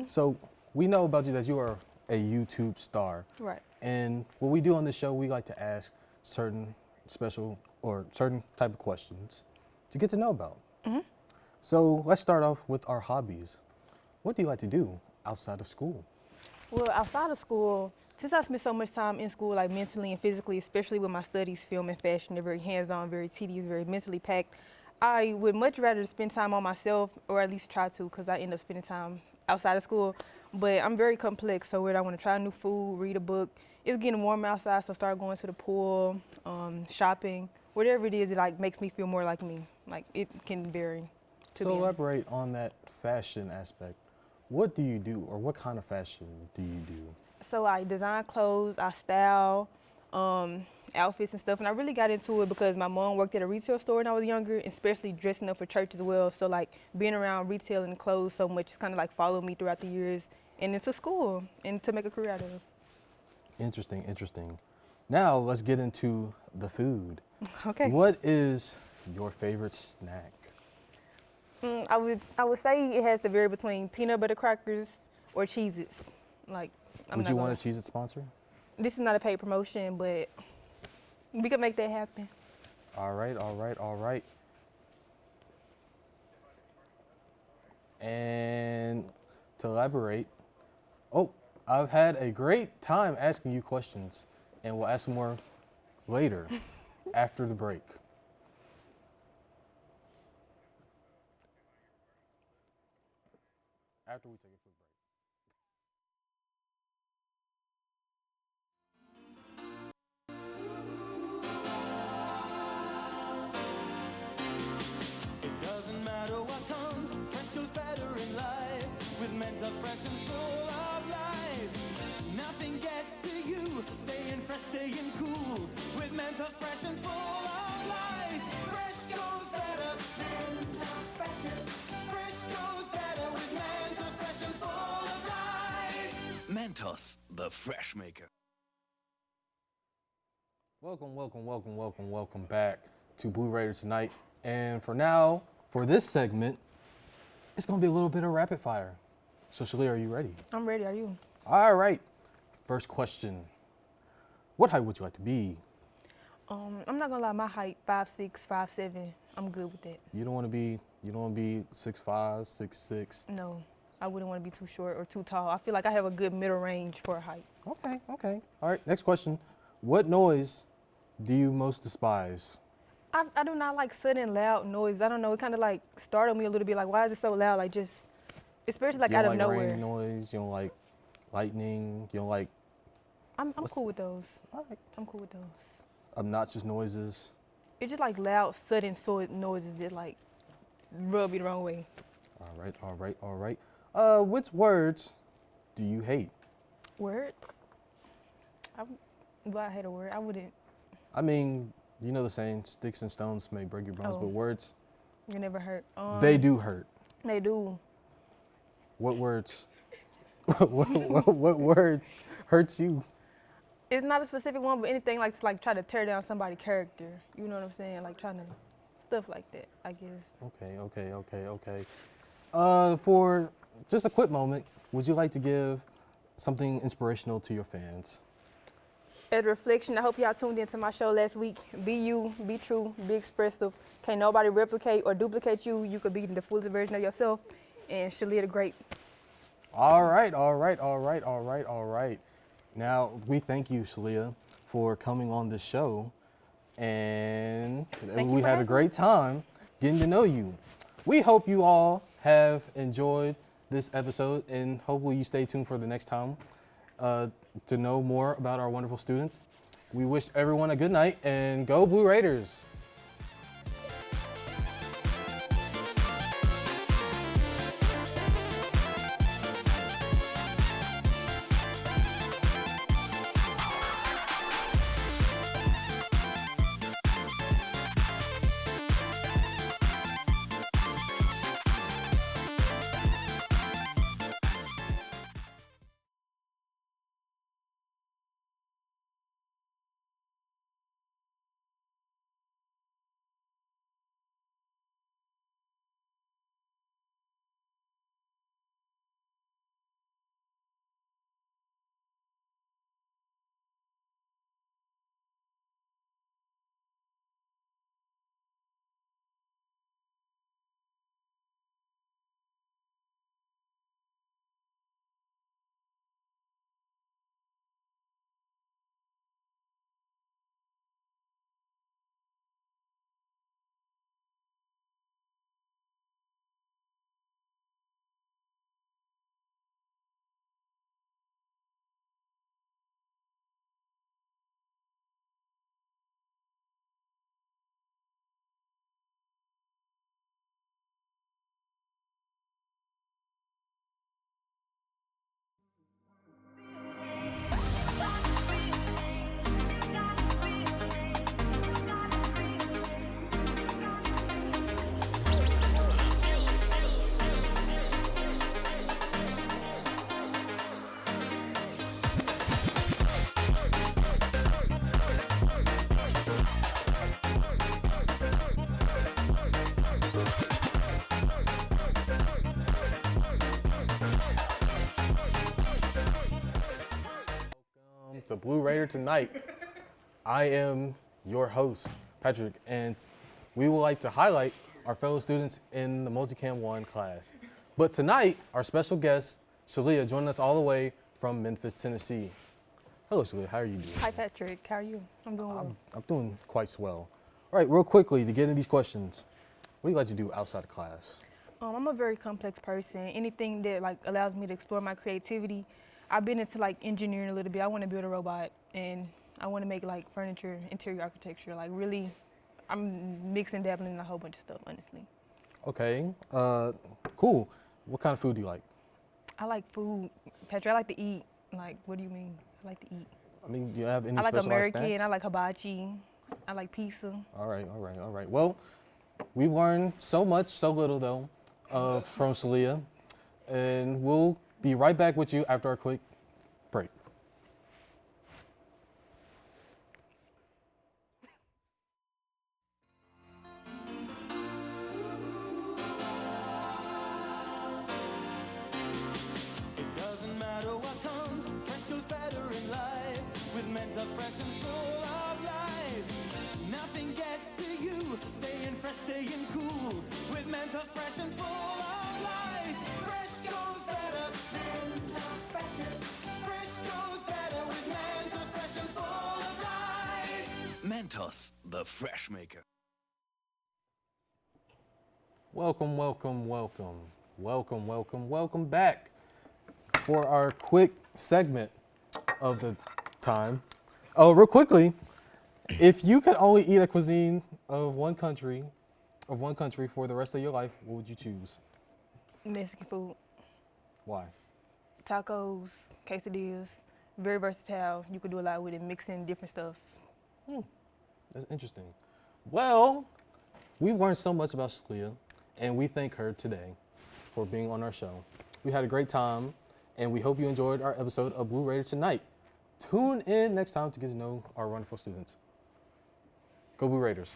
So we know about you that you are a YouTube star. Right. And what we do on this show, we like to ask certain special or certain type of questions to get to know about. So let's start off with our hobbies. What do you like to do outside of school? Well, outside of school, since I spent so much time in school, like mentally and physically, especially with my studies, film and fashion, they're very hands-on, very tedious, very mentally packed. I would much rather spend time on myself, or at least try to, because I end up spending time outside of school. But I'm very complex, so whether I want to try new food, read a book, it's getting warm outside, so start going to the pool, shopping, whatever it is that like makes me feel more like me. Like it can vary. So elaborate on that fashion aspect. What do you do, or what kind of fashion do you do? So I design clothes, I style outfits and stuff, and I really got into it because my mom worked at a retail store when I was younger, especially dressing up for church as well. So like being around retail and clothes so much, it's kind of like followed me throughout the years and into school and to make a career out of. Interesting, interesting. Now let's get into the food. Okay. What is your favorite snack? I would say it has to vary between peanut butter crackers or Cheez-Its. Like, Would you want a Cheez-It sponsor? This is not a paid promotion, but we could make that happen. All right, all right, all right. And to elaborate, I've had a great time asking you questions, and we'll ask more later after the break. After we take a quick break. It doesn't matter what comes, fresh goes better in life. With Mentos fresh and full of life. Nothing gets to you, staying fresh, staying cool. With Mentos fresh and full of life. Fresh goes better. Mentos fresh. Fresh goes better with Mentos fresh and full of life. Mentos, the fresh maker. Welcome back to Blue Raider Tonight. And for this segment, it's going to be a little bit of rapid fire. So, Shalia, are you ready? I'm ready. Are you? All right. First question. What height would you like to be? I'm not gonna lie. My height 5'6", 5'7". I'm good with that. You don't want to be 6'5", 6'6". No, I wouldn't want to be too short or too tall. I feel like I have a good middle range for a height. Okay. All right. Next question. What noise do you most despise? I do not like sudden loud noise. I don't know. It kind of like startled me a little bit. Like, why is it so loud? Like, just especially like You out don't of like nowhere. rain noise. You don't like lightning. You don't like I'm cool with those. all right, I'm cool with those. obnoxious noises. It's just like loud, sudden noises that like rub me the wrong way. All right. Which words do you hate? Words? Do I hate a word? I wouldn't. I mean, you know the saying, sticks and stones may break your bones, Oh. but words, You never hurt. they do hurt. They do. What words? what words hurts you? It's not a specific one, but anything like to like try to tear down somebody's character. You know what I'm saying? Like trying to stuff like that, I guess. Okay. For just a quick moment, would you like to give something inspirational to your fans? As a reflection, I hope y'all tuned into my show last week. Be you, be true, be expressive. Can't nobody replicate or duplicate you. You could be the fullest version of yourself, and Shalia the Great. All right. Now, we thank you, Shalia, for coming on this show, and Thank you we for had a having great time getting to know you. We hope you all have enjoyed this episode, and hopefully you stay tuned for the next time to know more about our wonderful students. We wish everyone a good night, and go Blue Raiders! to Blue Raider Tonight. I am your host, Patrick, and we would like to highlight our fellow students in the Multicam 1 class. But tonight, our special guest, Shalia, joining us all the way from Memphis, Tennessee. Hello, Shalia, how are you doing? Hi, Patrick. How are you? I'm doing well. I'm doing quite swell. All right, real quickly, to get into these questions, what do you like to do outside of class? I'm a very complex person. Anything that like allows me to explore my creativity. I've been into like engineering a little bit. I want to build a robot and I want to make like furniture, interior architecture. Like really, I'm mixing, dabbling in a whole bunch of stuff, honestly. Okay, cool. What kind of food do you like? I like food, Patrick. I like to eat. Like, what do you mean? I like to eat. I mean, do you have any I like specialized American. snacks? I like hibachi. I like pizza. All right. Well, we've learned so much, so little though, from Shalia, and we'll be right back with you after our quick break. It doesn't matter what comes, fresh feels better in life. With Mentos fresh and full of life. Nothing gets to you, staying fresh, staying cool. With Mentos fresh and full of life. Fresh goes better. Mentos freshness. Fresh goes better with Mentos fresh and full of life. Mentos, the fresh maker. Welcome back for our quick segment of the time. Oh, real quickly, if you could only eat a cuisine of one country for the rest of your life, what would you choose? Mexican food, Why? tacos, quesadillas, very versatile. You could do a lot with it, mixing different stuff. That's interesting. Well, we've learned so much about Shalia, and we thank her today for being on our show. We had a great time, and we hope you enjoyed our episode of Blue Raider Tonight. Tune in next time to get to know our wonderful students. Go Blue Raiders.